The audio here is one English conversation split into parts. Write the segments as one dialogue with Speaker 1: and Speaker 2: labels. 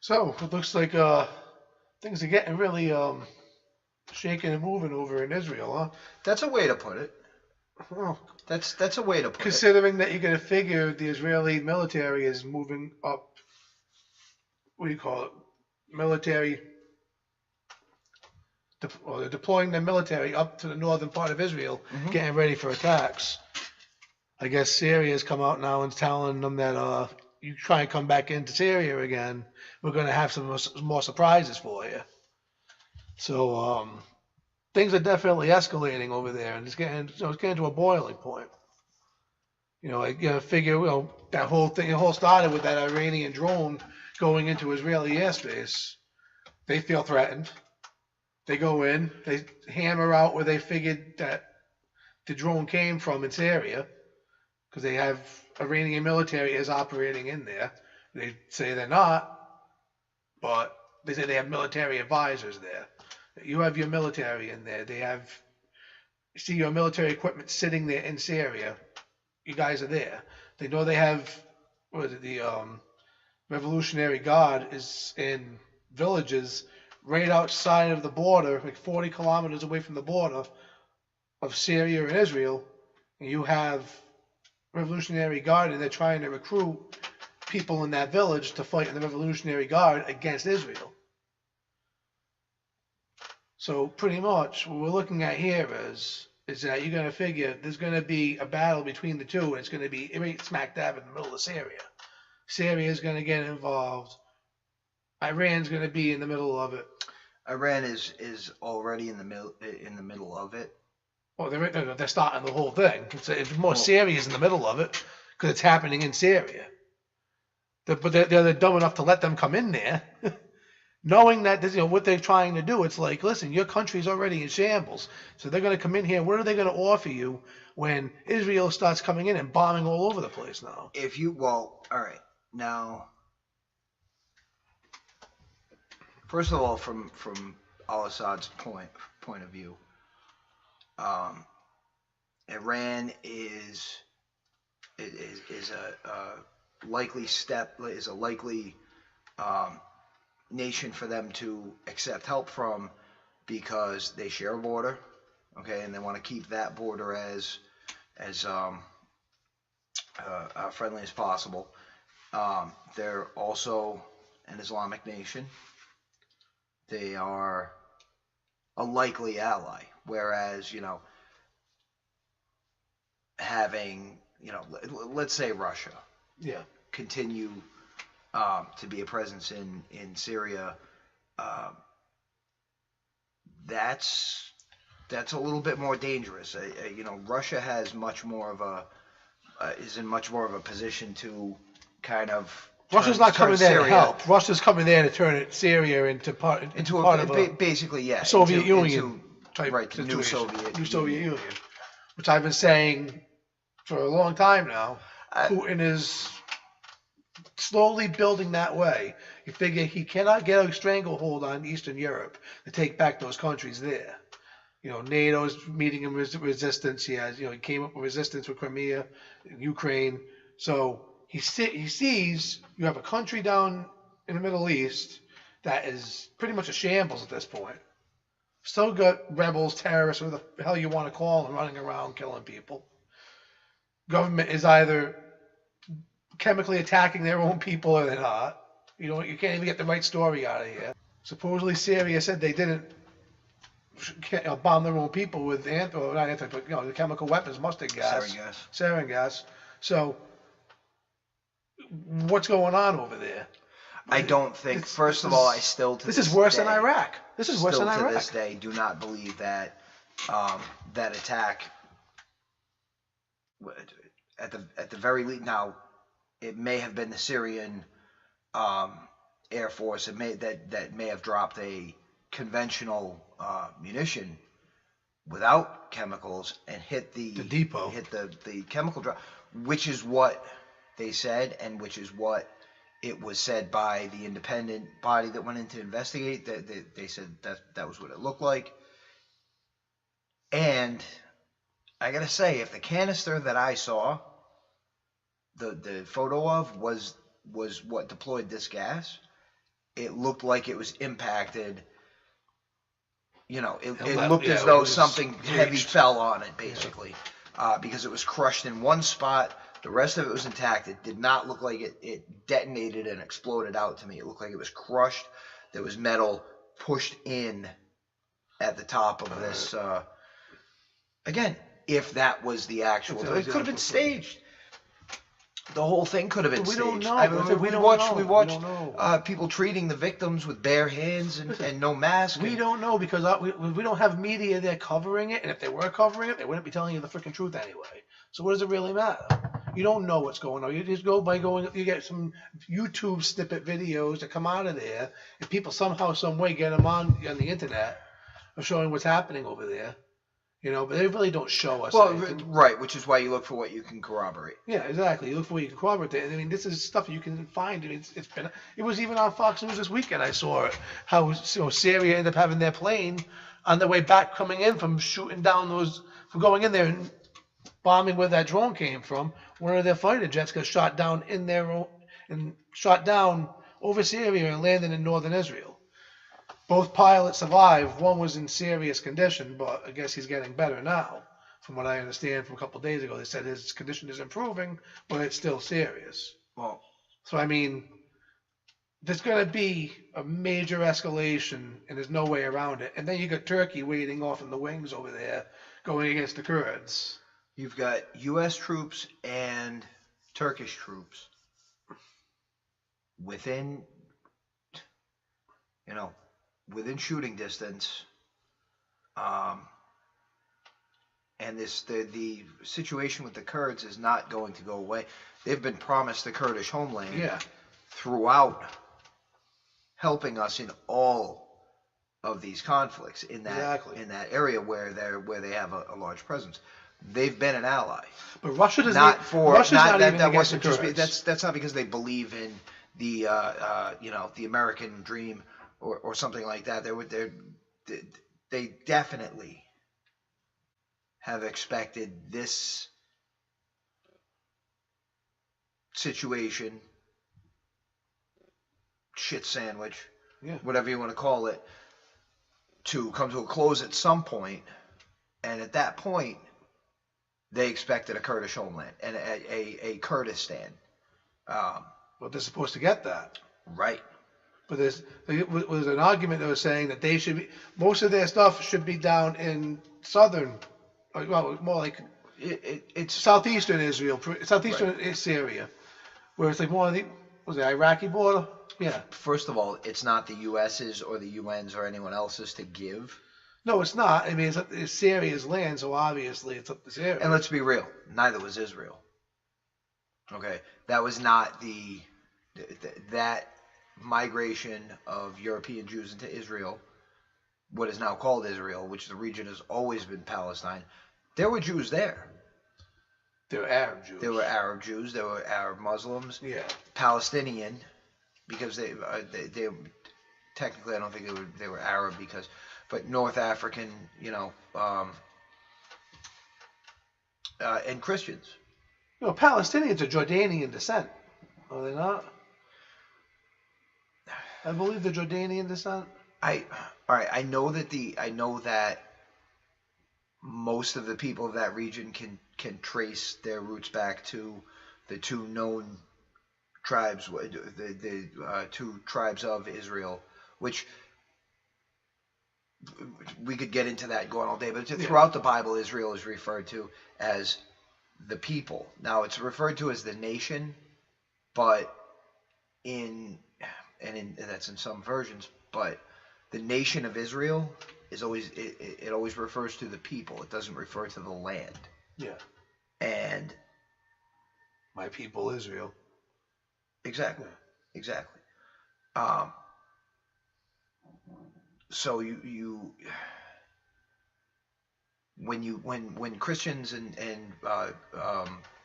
Speaker 1: So it looks like things are getting really shaking and moving over in Israel, huh?
Speaker 2: That's a way to put it.
Speaker 1: Well,
Speaker 2: That's a way to put it.
Speaker 1: considering that you're going to figure the Israeli military is moving up, what do you call it? Military, or they're deploying the military up to the northern part of Israel,
Speaker 2: Hmm.
Speaker 1: getting ready for attacks. I guess Syria has come out now and telling them that you try and come back into Syria again, we're going to have some more surprises for you. So things are definitely escalating over there, and it's getting to a boiling point. Figure, that whole thing, it all started with that Iranian drone going into Israeli airspace. They feel threatened. They go in, they hammer out where they figured that the drone came from in Syria, because they have Iranian military is operating in there. They say they're not, but they say they have military advisors there. You have your military in there. They have, you see your military equipment sitting there in Syria. You guys are there. They know they have, what is it, the Revolutionary Guard is in villages right outside of the border, like 40 kilometers away from the border of Syria and Israel. And you have Revolutionary Guard, and they're trying to recruit people in that village to fight in the Revolutionary Guard against Israel. So pretty much what we're looking at here is that you're going to figure there's going to be a battle between the two, and it's going to be right smack dab in the middle of Syria. Syria is going to get involved. Iran's going to be in the middle of it.
Speaker 2: Iran is already in the middle of it.
Speaker 1: Well, they're starting the whole thing. It's more
Speaker 2: Well,
Speaker 1: Syria's in the middle of it because it's happening in Syria. But they're dumb enough to let them come in there, knowing that this, what they're trying to do. It's like, listen, your country's already in shambles, so they're going to come in here. What are they going to offer you when Israel starts coming in and bombing all over the place now?
Speaker 2: all right. Now, first of all, from Al Assad's point of view, um, Iran is a likely step is a likely um, nation for them to accept help from because they share a border, okay, and they want to keep that border as friendly as possible. They're also an Islamic nation. They are a likely ally, whereas having let's say Russia
Speaker 1: Yeah.
Speaker 2: continue to be a presence in Syria, um, that's that's a little bit more dangerous. Russia has much more of a is in much more of a position to kind of
Speaker 1: Russia's
Speaker 2: turn
Speaker 1: not
Speaker 2: turn
Speaker 1: coming there to
Speaker 2: Syria
Speaker 1: help. Russia's coming there to turn Syria into part of a
Speaker 2: basically, yeah,
Speaker 1: Soviet Union type
Speaker 2: right, the new
Speaker 1: situation,
Speaker 2: Soviet
Speaker 1: new Soviet
Speaker 2: Union.
Speaker 1: Union, which I've been saying for a long time now.
Speaker 2: I,
Speaker 1: Putin is slowly building that way. You figure he cannot get a stranglehold on Eastern Europe to take back those countries there. NATO's meeting him resistance. He came up with resistance with Crimea, Ukraine. So he sees you have a country down in the Middle East that is pretty much a shambles at this point. Still got rebels, terrorists, whatever the hell you want to call them, running around killing people. Government is either chemically attacking their own people or they're not. You can't even get the right story out of here. Supposedly Syria said they didn't bomb their own people with the chemical weapons, mustard gas,
Speaker 2: sarin gas.
Speaker 1: sarin gas. So what's going on over there?
Speaker 2: I don't think.
Speaker 1: It's,
Speaker 2: First
Speaker 1: this
Speaker 2: of all, I
Speaker 1: is
Speaker 2: still to
Speaker 1: this
Speaker 2: this
Speaker 1: is worse
Speaker 2: day,
Speaker 1: than Iraq. This is worse
Speaker 2: still
Speaker 1: than
Speaker 2: to
Speaker 1: Iraq.
Speaker 2: this day, do not believe that that attack at the very least. Now, it may have been the Syrian um, Air Force. It may have dropped a conventional munition without chemicals and hit
Speaker 1: The depot.
Speaker 2: the chemical drop, which is what they said, and which is what it was said by the independent body that went in to investigate. That they said that was what it looked like. And I gotta say, if the canister that I saw, the photo of, was what deployed this gas, it looked like it was impacted. You know, it
Speaker 1: It
Speaker 2: looked as
Speaker 1: it
Speaker 2: though
Speaker 1: was
Speaker 2: something heavy
Speaker 1: breached.
Speaker 2: fell on it, basically, because it was crushed in one spot. The rest of it was intact. It did not look like it detonated and exploded out to me. It looked like it was crushed. There was metal pushed in at the top of this. Again, if that was the actual, it could have been staged. The whole thing could have been
Speaker 1: We
Speaker 2: staged.
Speaker 1: don't know.
Speaker 2: I mean,
Speaker 1: We
Speaker 2: we
Speaker 1: don't
Speaker 2: watched
Speaker 1: know.
Speaker 2: we
Speaker 1: We
Speaker 2: watched
Speaker 1: don't know.
Speaker 2: people treating the victims with bare hands and no mask.
Speaker 1: We don't know because we don't have media there covering it, and if they were covering it, they wouldn't be telling you the freaking truth anyway. So what does it really matter? You don't know what's going on. You just go by going. You get some YouTube snippet videos that come out of there, and people somehow, some way, get them on the internet of showing what's happening over there. You know, but they really don't show us.
Speaker 2: Well,
Speaker 1: anything.
Speaker 2: right, which is why you look for what you can corroborate.
Speaker 1: Yeah, exactly. You look for what you can corroborate it. I mean, this is stuff you can find. It was even on Fox News this weekend. I saw it. How Syria ended up having their plane on their way back coming in from shooting down from going in there and bombing where that drone came from. One of their fighter jets got shot down and shot down over Syria and landed in northern Israel. Both pilots survived. One was in serious condition, but I guess he's getting better now. From what I understand from a couple of days ago, they said his condition is improving, but it's still serious.
Speaker 2: Well,
Speaker 1: So, I mean, there's going to be a major escalation, and there's no way around it. And then you got Turkey waiting off in the wings over there, going against the Kurds.
Speaker 2: you've got U.S. troops and Turkish troops within, within shooting distance. And the situation with the Kurds is not going to go away. They've been promised the Kurdish homeland throughout, helping us in all of these conflicts in that area where they have a large presence. They've been an ally.
Speaker 1: But Russia doesn't.
Speaker 2: Russia's not
Speaker 1: even
Speaker 2: that
Speaker 1: against the
Speaker 2: wasn't just
Speaker 1: Kurds.
Speaker 2: that's not because they believe in the the American dream or something like that. They definitely have expected this situation, shit sandwich, whatever you want to call it, to come to a close at some point. And at that point, they expected a Kurdish homeland and a Kurdistan.
Speaker 1: Well, they're supposed to get that.
Speaker 2: Right.
Speaker 1: But there was an argument that was saying that they should be, most of their stuff should be down in southern, well, more like
Speaker 2: it's
Speaker 1: southeastern Israel, southeastern Syria, where it's like more of the Iraqi border? Yeah.
Speaker 2: First of all, it's not the U.S.'s or the UN's or anyone else's to give.
Speaker 1: No, it's not. I mean, it's Syria's land, so obviously it's up to Syria.
Speaker 2: And let's be real, neither was Israel. Okay, that was not that migration of European Jews into Israel, what is now called Israel, which the region has always been Palestine. There were Jews there.
Speaker 1: They were Arab Jews.
Speaker 2: There were Arab Jews. There were Arab Muslims.
Speaker 1: Yeah.
Speaker 2: Palestinian, because they technically I don't think they were Arab but North African, and Christians.
Speaker 1: Palestinians are Jordanian descent, are they not? I believe they're Jordanian descent.
Speaker 2: All right. I know that most of the people of that region can trace their roots back to the two known tribes, the two tribes of Israel, which we could get into that going all day. But throughout the Bible, Israel is referred to as the people. Now it's referred to as the nation, but that's in some versions, but the nation of Israel is always it always refers to the people. It doesn't refer to the land.
Speaker 1: Yeah.
Speaker 2: And
Speaker 1: my people Israel.
Speaker 2: Exactly. So when Christians and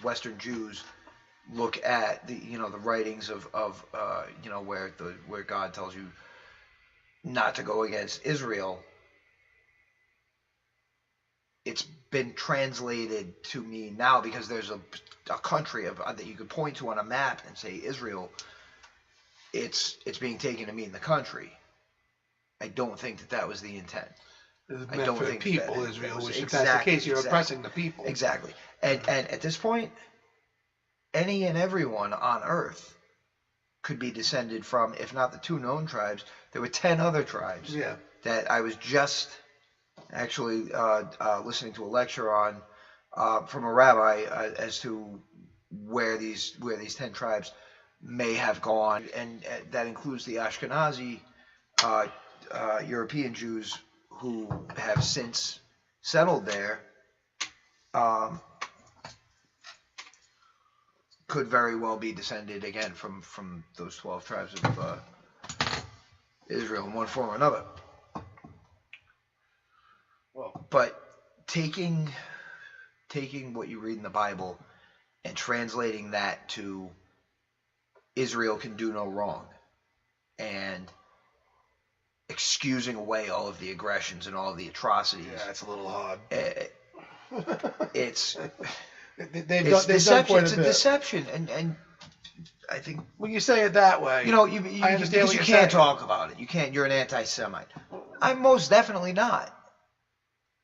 Speaker 2: Western Jews look at the writings of where God tells you not to go against Israel, it's been translated to me now because there's a country that you could point to on a map and say Israel. it's being taken to mean the country. I don't think that was the intent.
Speaker 1: It's
Speaker 2: I
Speaker 1: meant
Speaker 2: don't
Speaker 1: for the
Speaker 2: think
Speaker 1: people,
Speaker 2: that
Speaker 1: Israel,
Speaker 2: was
Speaker 1: which if that's the case, you're
Speaker 2: exactly.
Speaker 1: oppressing the people.
Speaker 2: Exactly. And at this point, any and everyone on Earth could be descended from, if not the 2 known tribes, there were 10 other tribes
Speaker 1: Yeah.
Speaker 2: that I was just actually listening to a lecture on from a rabbi as to where these 10 tribes may have gone, and that includes the Ashkenazi European Jews who have since settled there. Could very well be descended again from those 12 tribes of Israel in one form or another.
Speaker 1: Well,
Speaker 2: but taking what you read in the Bible and translating that to Israel can do no wrong, and excusing away all of the aggressions and all of the atrocities.
Speaker 1: Yeah, it's a little hard.
Speaker 2: It's
Speaker 1: deception.
Speaker 2: It's a deception, and I think
Speaker 1: when you say it that way,
Speaker 2: you understand because you can't talk about it. You can't. You're an anti-Semite. I'm most definitely not.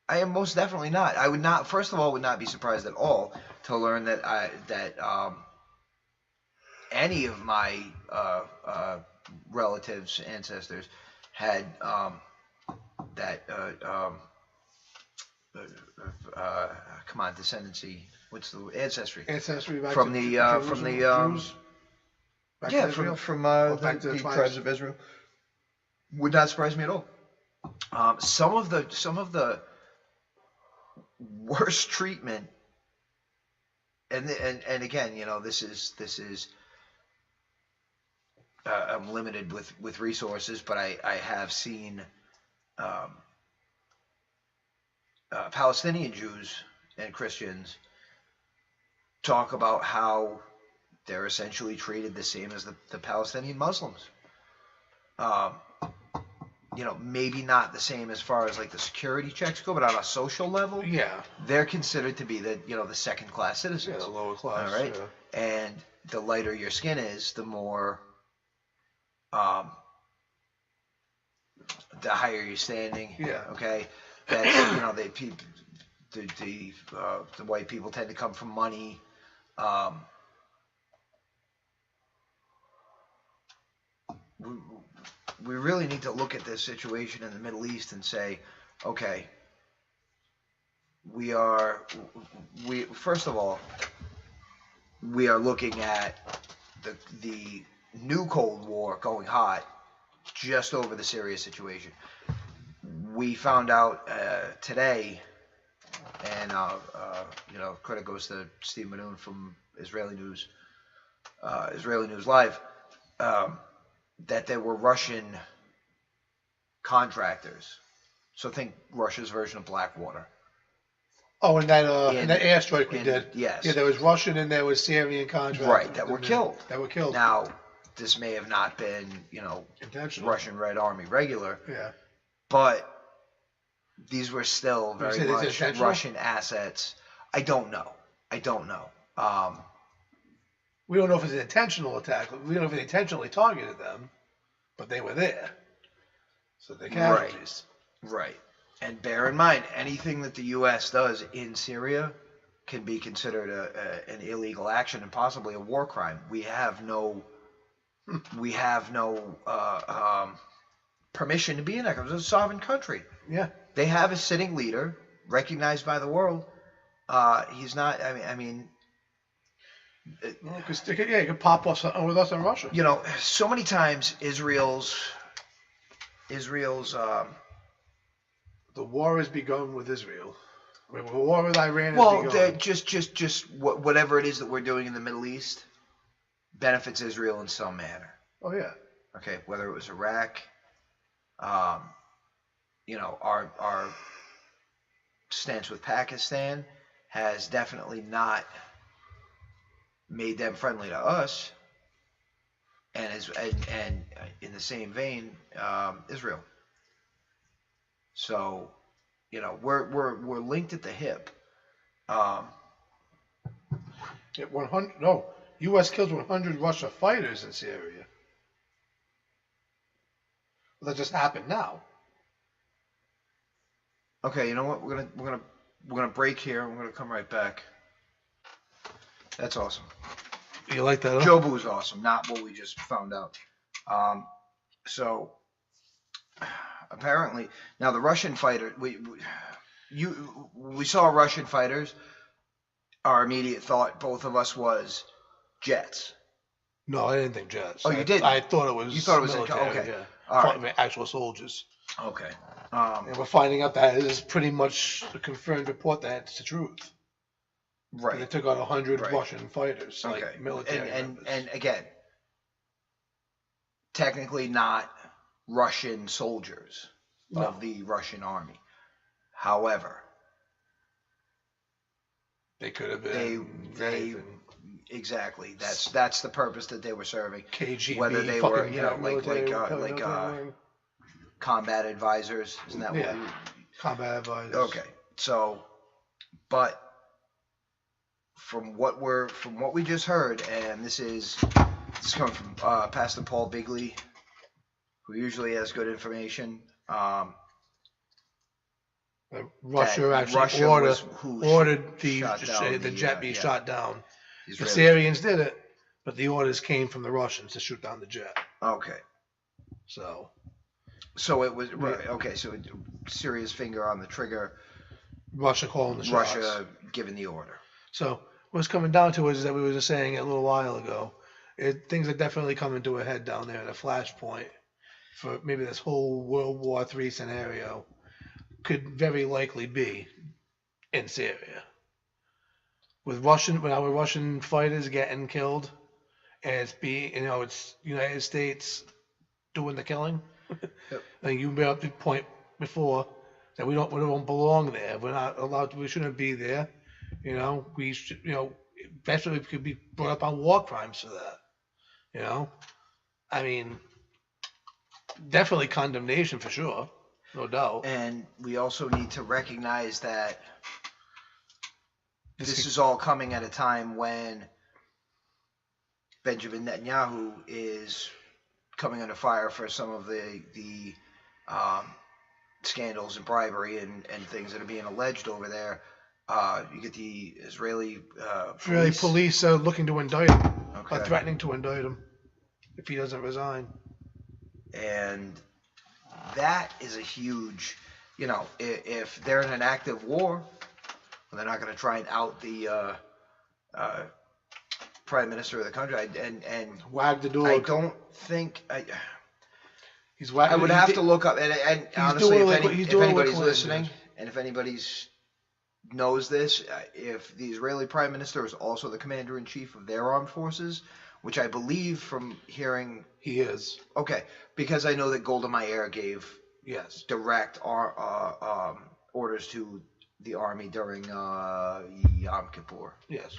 Speaker 2: I am most definitely not. I would not. First of all, would not be surprised at all to learn that any of my relatives, ancestors, had come on, descendancy. What's the ancestry?
Speaker 1: Ancestry back
Speaker 2: from
Speaker 1: to
Speaker 2: the
Speaker 1: Jews? Back to Israel?
Speaker 2: from
Speaker 1: back to
Speaker 2: the
Speaker 1: the
Speaker 2: tribes of Israel. Would not surprise me at all. Some of the worst treatment, and again, this is I'm limited with resources, but I have seen Palestinian Jews and Christians talk about how they're essentially treated the same as the Palestinian Muslims. Maybe not the same as far as like the security checks go, but on a social level,
Speaker 1: yeah,
Speaker 2: they're considered to be the second class citizens.
Speaker 1: Yeah, the lower class.
Speaker 2: All right,
Speaker 1: yeah.
Speaker 2: And the lighter your skin is, the more, the higher you're standing.
Speaker 1: Yeah.
Speaker 2: Okay. That's the white people tend to come from money. We really need to look at this situation in the Middle East and say, okay, first of all, we are looking at the new Cold War going hot just over the Syria situation. We found out today, and credit goes to Steve Manoon from Israeli News Live, that there were Russian contractors. So think Russia's version of Blackwater.
Speaker 1: Oh, and that airstrike we did.
Speaker 2: Yes.
Speaker 1: Yeah, there was Russian and there was Syrian contractors.
Speaker 2: Right, that were killed. Now, this may have not been,
Speaker 1: intentional.
Speaker 2: Russian Red Army regular.
Speaker 1: Yeah.
Speaker 2: But these were still very much
Speaker 1: Russian
Speaker 2: assets. I don't know.
Speaker 1: We don't know if it's an intentional attack. We don't know if they intentionally targeted them, but they were there. So they're casualties.
Speaker 2: Right. And bear in mind, anything that the U.S. does in Syria can be considered an illegal action and possibly a war crime. We have no permission to be in that because it's a sovereign country.
Speaker 1: Yeah.
Speaker 2: They have a sitting leader recognized by the world. He's not. I mean.
Speaker 1: Because he could pop off something with us in Russia.
Speaker 2: So many times Israel's.
Speaker 1: The war has begun with Israel. The war with Iran has begun.
Speaker 2: Well, just whatever it is that we're doing in the Middle East benefits Israel in some manner.
Speaker 1: Oh yeah.
Speaker 2: Okay, whether it was Iraq, our stance with Pakistan has definitely not made them friendly to us, and in the same vein, Israel. So, we're linked at the hip.
Speaker 1: U.S. kills 100 Russia fighters in Syria. That just happened now.
Speaker 2: Okay, you know what? We're gonna break here. And we're gonna come right back. That's awesome.
Speaker 1: You like that? Huh?
Speaker 2: Jobu is awesome. Not what we just found out. So apparently now the Russian fighter we saw Russian fighters. Our immediate thought, both of us, was jets.
Speaker 1: No, I didn't think jets.
Speaker 2: Oh, you didn't?
Speaker 1: I thought it was.
Speaker 2: You thought it was
Speaker 1: military,
Speaker 2: okay.
Speaker 1: Yeah.
Speaker 2: All right.
Speaker 1: Actual soldiers.
Speaker 2: Okay.
Speaker 1: And we're finding out that it is pretty much a confirmed report that it's the truth.
Speaker 2: Right.
Speaker 1: They took out 100
Speaker 2: Right.
Speaker 1: Russian fighters,
Speaker 2: Okay.
Speaker 1: like military members.
Speaker 2: And again, technically not Russian soldiers of the Russian army. However,
Speaker 1: they could have been.
Speaker 2: Exactly. That's the purpose that they were serving.
Speaker 1: KGB.
Speaker 2: Whether they were,
Speaker 1: like
Speaker 2: combat advisors, isn't that what?
Speaker 1: Combat advisors.
Speaker 2: Okay. So, but from what we just heard, and this is coming from Pastor Paul Bigley, who usually has good information.
Speaker 1: Russia actually ordered the jet be shot down. The Syrians did it, but the orders came from the Russians to shoot down the jet.
Speaker 2: Okay. So it was right. Okay. So Syria's finger on the trigger.
Speaker 1: Russia calling the shots.
Speaker 2: Russia giving the order.
Speaker 1: So what's coming down to is that we were just saying a little while ago. Things are definitely coming to a head down there at a flashpoint for maybe this whole World War III scenario. Could very likely be in Syria. With our Russian fighters getting killed, and it's United States doing the killing.
Speaker 2: Yep.
Speaker 1: And you made up the point before that we don't belong there. We're not allowed. We shouldn't be there. We should. Eventually we could be brought up on war crimes for that. I mean, definitely condemnation for sure. No doubt.
Speaker 2: And we also need to recognize that this is all coming at a time when Benjamin Netanyahu is coming under fire for some of the scandals and bribery and things that are being alleged over there. You get the Israeli
Speaker 1: police are looking to indict him,
Speaker 2: okay.
Speaker 1: threatening to indict him if he doesn't resign.
Speaker 2: And that is a huge, if they're in an active war, they're not going to try and out the prime minister of the country. And
Speaker 1: wag the dog.
Speaker 2: I don't think
Speaker 1: he's wagging.
Speaker 2: I would have to look up. And honestly, if anybody's listening, and if anybody's knows this, if the Israeli prime minister is also the commander in chief of their armed forces, which I believe from hearing
Speaker 1: he is.
Speaker 2: Okay, because I know that Golda Meir gave direct orders to the army during Yom Kippur.
Speaker 1: Yes.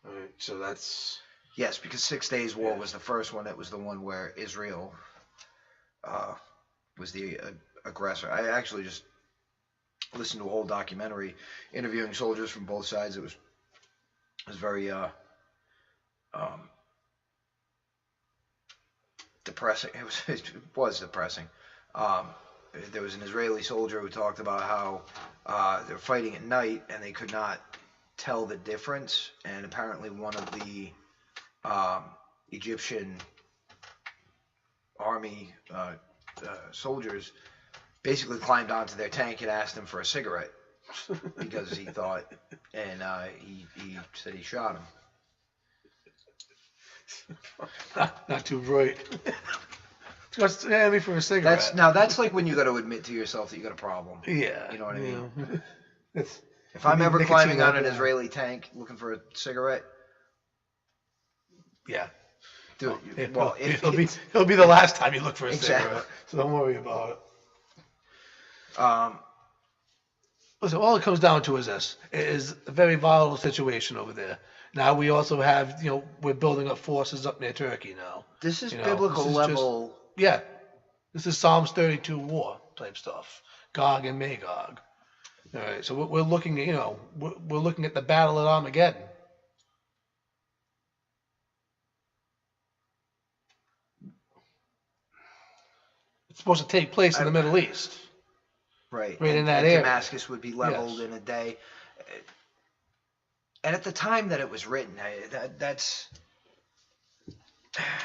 Speaker 1: All right, so that's...
Speaker 2: Yes, because 6 Days War was the first one. It was the one where Israel was the aggressor. I actually just listened to a whole documentary interviewing soldiers from both sides. It was very depressing. It was depressing. There was an Israeli soldier who talked about how they're fighting at night and they could not tell the difference. And apparently one of the Egyptian army soldiers basically climbed onto their tank and asked them for a cigarette because he thought, and he said he shot him.
Speaker 1: Not too bright. Just hand me for a cigarette.
Speaker 2: That's like when you got to admit to yourself that you got a problem.
Speaker 1: Yeah.
Speaker 2: You know what I mean?
Speaker 1: If
Speaker 2: I'm ever climbing on an Israeli tank looking for a cigarette,
Speaker 1: yeah.
Speaker 2: Dude,
Speaker 1: it'll be the last time you look for a cigarette. So don't worry about it. Listen, all it comes down to is this: it is a very volatile situation over there. Now we also have, we're building up forces up near Turkey now.
Speaker 2: This is biblical level.
Speaker 1: This is Psalms 32 war type stuff. Gog and Magog. All right, so we're looking at, we're looking at the battle at Armageddon. It's supposed to take place in the Middle East.
Speaker 2: Right.
Speaker 1: Right in
Speaker 2: and,
Speaker 1: that
Speaker 2: and
Speaker 1: area.
Speaker 2: Damascus would be leveled
Speaker 1: Yes.
Speaker 2: in a day. And at the time that it was written, that's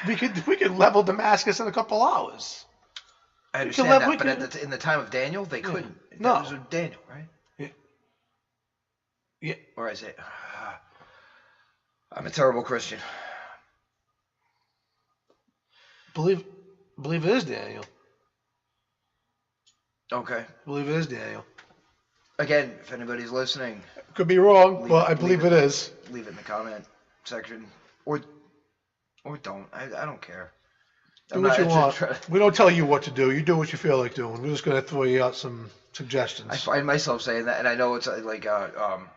Speaker 1: We could level Damascus in a couple hours.
Speaker 2: I
Speaker 1: We could
Speaker 2: understand
Speaker 1: we
Speaker 2: that, but
Speaker 1: could-
Speaker 2: in the time of Daniel, they
Speaker 1: Yeah.
Speaker 2: couldn't.
Speaker 1: No.
Speaker 2: That was with Daniel, right?
Speaker 1: Yeah.
Speaker 2: Or is it? I'm a terrible Christian.
Speaker 1: Believe it is Daniel.
Speaker 2: Okay.
Speaker 1: Believe it is Daniel.
Speaker 2: Again, if anybody's listening,
Speaker 1: Could be wrong, but I believe it is.
Speaker 2: Leave it in the comment section, or don't. I don't care.
Speaker 1: Do what you want. We don't tell you what to do. You do what you feel like doing. We're just gonna throw you out some suggestions.
Speaker 2: I find myself saying that, and I know it's like come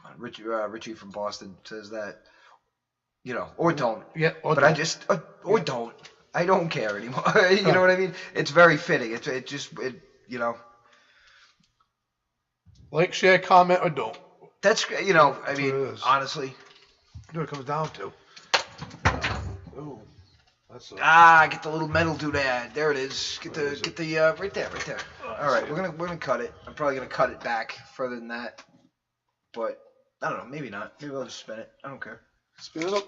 Speaker 2: on, Richie from Boston says that, or don't.
Speaker 1: Yeah. Or
Speaker 2: but
Speaker 1: don't.
Speaker 2: I just or don't. I don't care anymore. You know what I mean? It's very fitting. It just
Speaker 1: like, share, comment, or don't.
Speaker 2: That's I mean,
Speaker 1: what it is.
Speaker 2: honestly.
Speaker 1: That's what it comes down to. Ooh, that's
Speaker 2: Get the little metal doodad. There it is. Get the right there. All right, we're gonna cut it. I'm probably gonna cut it back further than that, but I don't know. Maybe not. Maybe I'll just spin it. I don't care.
Speaker 1: Spin it up.